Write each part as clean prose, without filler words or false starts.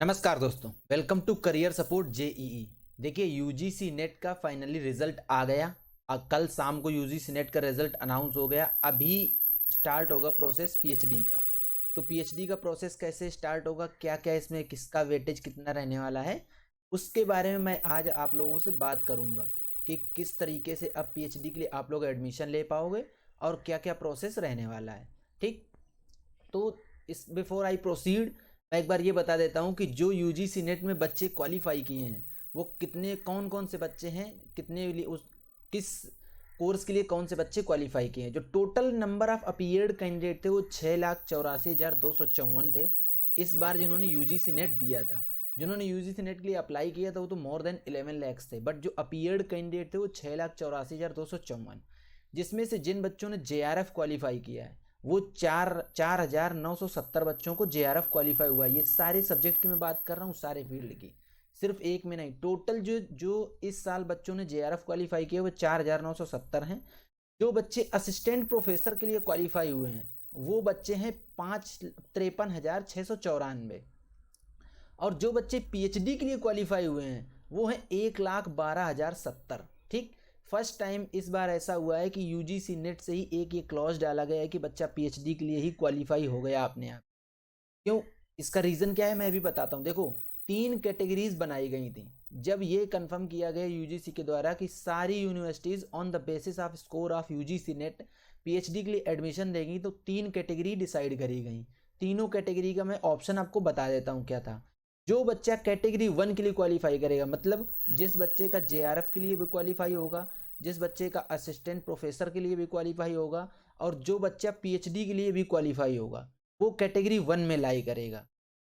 नमस्कार दोस्तों, welcome to career support JEE. देखिए, यूजीसी नेट का फाइनली रिजल्ट आ गया। कल शाम को यूजीसी नेट का रिजल्ट अनाउंस हो गया। अभी स्टार्ट होगा प्रोसेस पीएचडी का। तो पीएचडी का प्रोसेस कैसे स्टार्ट होगा, क्या क्या इसमें किसका वेटेज कितना रहने वाला है, उसके बारे में मैं आज आप लोगों से बात करूंगा कि किस तरीके से अब पीएचडी के लिए आप लोग एडमिशन ले पाओगे और क्या क्या प्रोसेस रहने वाला है। ठीक, तो इस बिफोर आई प्रोसीड मैं एक बार ये बता देता हूँ कि जो यूजीसी नेट में बच्चे क्वालिफाई किए हैं वो कितने, कौन कौन से बच्चे हैं, कितने उस किस कोर्स के लिए कौन से बच्चे क्वालिफाई किए हैं। जो total number of appeared candidate थे वो 6,84,254 थे इस बार जिन्होंने यूजीसी नेट दिया था। जिन्होंने यूजीसी नेट के लिए अप्लाई किया था वो तो मोर देन 11 लैक्स थे, बट जो अपीयर्ड कैंडिडेट थे वो 6,84,254, जिसमें से जिन बच्चों ने जेआरएफ क्वालिफाई किया है वो 4,970 बच्चों को जेआरएफ क्वालिफाई हुआ। ये सारे सब्जेक्ट की मैं बात कर रहा हूँ, सारे फील्ड की, सिर्फ एक में नहीं। टोटल जो जो इस साल बच्चों ने जेआरएफ क्वालिफाई किया वो 4,970 हैं। जो बच्चे असिस्टेंट प्रोफेसर के लिए क्वालिफाई हुए हैं वो बच्चे हैं 5,53,694, और जो बच्चे पीएचडी के लिए क्वालिफाई हुए हैं वो हैं 1,12,070। ठीक, फर्स्ट टाइम इस बार ऐसा हुआ है कि यूजीसी नेट से ही एक ये क्लॉज डाला गया है कि बच्चा पीएचडी के लिए ही क्वालिफाई हो गया अपने आप। क्यों, इसका रीज़न क्या है मैं अभी बताता हूँ। देखो, 3 कैटेगरीज बनाई गई थी जब ये कंफर्म किया गया यूजीसी के द्वारा कि सारी universities on the basis off score of UGC net PhD के लिए एडमिशन देंगी। तो 3 कैटेगरी डिसाइड करी गई। तीनों कैटेगरी का मैं ऑप्शन आपको बता देता हूँ क्या था। जो बच्चा कैटेगरी 1 के लिए क्वालिफाई करेगा, मतलब जिस बच्चे का जेआरएफ के लिए भी क्वालिफाई होगा, जिस बच्चे का असिस्टेंट प्रोफेसर के लिए भी क्वालिफाई होगा, और जो बच्चा पीएचडी के लिए भी क्वालिफाई होगा, वो कैटेगरी 1 में लाई करेगा।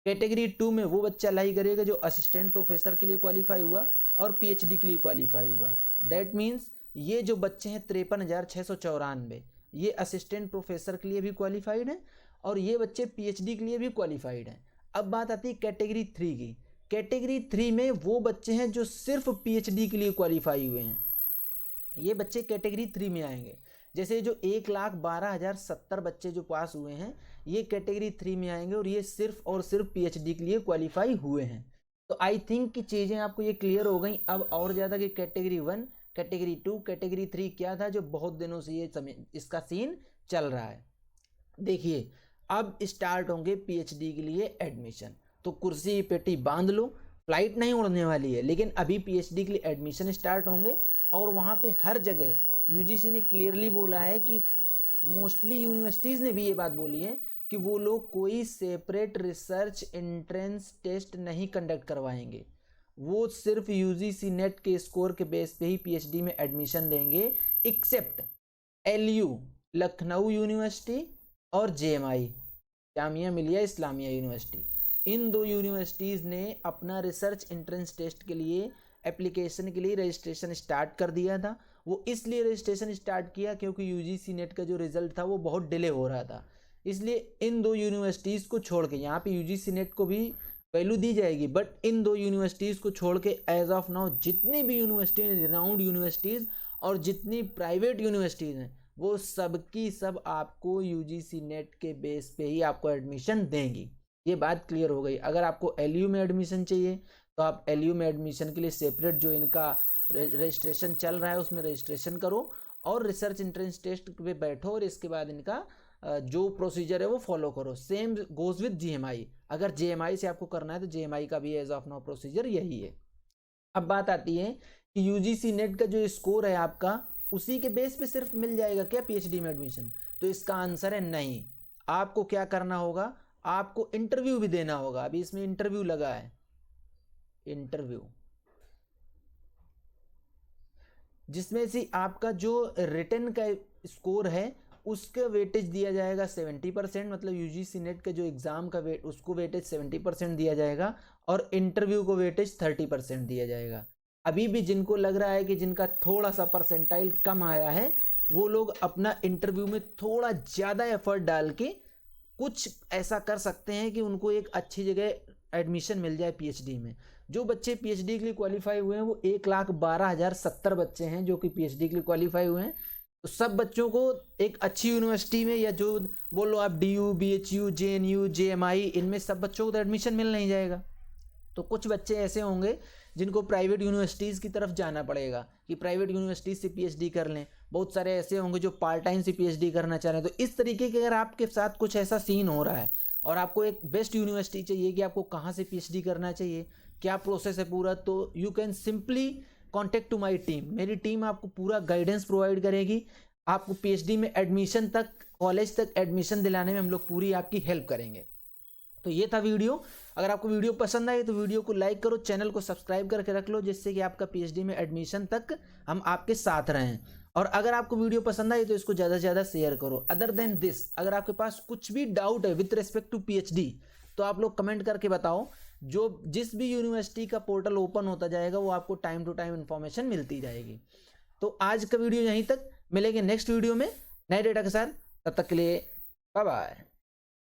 कैटेगरी 2 में वो बच्चा लाई करेगा जो असिस्टेंट प्रोफेसर के लिए क्वालिफाई हुआ और पीएचडी के लिए क्वालिफाई हुआ। दैट मीन्स ये जो बच्चे हैं 53,694, ये असिस्टेंट प्रोफेसर के लिए भी क्वालिफाइड हैं और ये बच्चे पीएचडी के लिए भी क्वालिफाइड हैं। अब बात आती है कैटेगरी 3 की। कैटेगरी 3 में वो बच्चे हैं जो सिर्फ पीएचडी के लिए क्वालिफाई हुए हैं। ये बच्चे कैटेगरी 3 में आएंगे। जैसे जो 1,12,070 बच्चे जो पास हुए हैं ये कैटेगरी 3 में आएंगे और ये सिर्फ और सिर्फ पीएचडी के लिए क्वालिफाई हुए हैं। तो आई थिंक कि चीज़ें आपको ये क्लियर हो गई अब और ज़्यादा कि कैटेगरी 1, कैटेगरी 2, कैटेगरी 3 क्या था जो बहुत दिनों से ये समय इसका सीन चल रहा है। देखिए, अब स्टार्ट होंगे पीएचडी के लिए एडमिशन। तो कुर्सी पेटी बांध लो, फ्लाइट नहीं उड़ने वाली है, लेकिन अभी पीएचडी के लिए एडमिशन स्टार्ट होंगे। और वहाँ पे हर जगह यूजीसी ने क्लियरली बोला है कि मोस्टली यूनिवर्सिटीज़ ने भी ये बात बोली है कि वो लोग कोई सेपरेट रिसर्च एंट्रेंस टेस्ट नहीं कंडक्ट करवाएंगे। वो सिर्फ यूजीसी नेट के स्कोर के बेस पे ही पीएचडी में एडमिशन देंगे, एक्सेप्ट एलयू लखनऊ यूनिवर्सिटी और जेएमआई जामिया मिलिया इस्लामिया यूनिवर्सिटी। इन 2 यूनिवर्सिटीज़ ने अपना रिसर्च एंट्रेंस टेस्ट के लिए एप्लीकेशन के लिए रजिस्ट्रेशन स्टार्ट कर दिया था। वो इसलिए रजिस्ट्रेशन स्टार्ट किया क्योंकि यूजीसी नेट का जो रिज़ल्ट था वो बहुत डिले हो रहा था। इसलिए इन 2 यूनिवर्सिटीज़ को छोड़ के, यहाँ पे यूजीसी नेट को भी वैल्यू दी जाएगी, बट इन 2 यूनिवर्सिटीज़ को छोड़ के एज ऑफ नाउ जितनी भी यूनिवर्सिटी रिनाउंड यूनिवर्सिटीज़ और जितनी प्राइवेट यूनिवर्सिटीज़ हैं वो सबकी सब आपको यूजीसी नेट के बेस पे ही आपको एडमिशन देंगी। ये बात क्लियर हो गई। अगर आपको एलयू में एडमिशन चाहिए तो आप एलयू में एडमिशन के लिए सेपरेट जो इनका रजिस्ट्रेशन चल रहा है उसमें रजिस्ट्रेशन करो और रिसर्च एंट्रेंस टेस्ट पे बैठो और इसके बाद इनका जो प्रोसीजर है वो फॉलो करो। Same goes with GMI. अगर जेएमआई से आपको करना है तो जेएमआई का भी एज ऑफ नाउ प्रोसीजर यही है। अब बात आती है कि यूजीसी नेट का जो स्कोर है आपका उसी के बेस पे सिर्फ मिल जाएगा क्या पीएचडी में एडमिशन? तो इसका आंसर है नहीं। आपको क्या करना होगा, आपको इंटरव्यू भी देना होगा। अभी इसमें इंटरव्यू लगा है, इंटरव्यू, जिसमें से आपका जो रिटन का स्कोर है उसका वेटेज दिया जाएगा 70%। मतलब यूजीसी नेट का जो एग्ज़ाम का वेट उसको वेटेज 70% दिया जाएगा और इंटरव्यू को वेटेज 30% दिया जाएगा। अभी भी जिनको लग रहा है कि जिनका थोड़ा सा परसेंटाइल कम आया है वो लोग अपना इंटरव्यू में थोड़ा ज़्यादा एफर्ट डाल के कुछ ऐसा कर सकते हैं कि उनको एक अच्छी जगह एडमिशन मिल जाए पीएचडी में। जो बच्चे पीएचडी के लिए क्वालिफाई हुए हैं वो 1,12,070 बच्चे हैं जो कि पीएचडी के लिए क्वालिफाई हुए हैं। तो सब बच्चों को एक अच्छी यूनिवर्सिटी में, या जो बोलो आप डीयू, बीएचयू, जेएनयू, जेएमआई, इनमें सब बच्चों को तो एडमिशन मिल नहीं जाएगा। तो कुछ बच्चे ऐसे होंगे जिनको प्राइवेट यूनिवर्सिटीज़ की तरफ जाना पड़ेगा कि प्राइवेट यूनिवर्सिटीज़ से पीएचडी कर लें। बहुत सारे ऐसे होंगे जो पार्ट टाइम से पीएचडी करना चाह रहे हैं। तो इस तरीके के अगर आपके साथ कुछ ऐसा सीन हो रहा है और आपको एक बेस्ट यूनिवर्सिटी चाहिए कि आपको कहाँ से पीएचडी करना चाहिए, क्या प्रोसेस है पूरा, तो you can simply contact to my team. मेरी टीम आपको पूरा गाइडेंस प्रोवाइड करेगी। आपको पीएचडी में एडमिशन तक, कॉलेज तक एडमिशन दिलाने में हम लोग पूरी आपकी हेल्प करेंगे। तो ये था वीडियो। अगर आपको वीडियो पसंद आई तो वीडियो को लाइक करो, चैनल को सब्सक्राइब करके रख लो, जिससे कि आपका पीएचडी में एडमिशन तक हम आपके साथ रहें। और अगर आपको वीडियो पसंद आई तो इसको ज़्यादा से ज़्यादा शेयर करो। अदर देन दिस, अगर आपके पास कुछ भी डाउट है विथ रिस्पेक्ट टू पीएचडी तो आप लोग कमेंट करके बताओ। जिस भी यूनिवर्सिटी का पोर्टल ओपन होता जाएगा वो आपको टाइम टू टाइम इन्फॉर्मेशन मिलती जाएगी। तो आज का वीडियो यहीं तक, मिलेंगे नेक्स्ट वीडियो में नए डेटा के साथ। तब तक के लिए बाय बाय।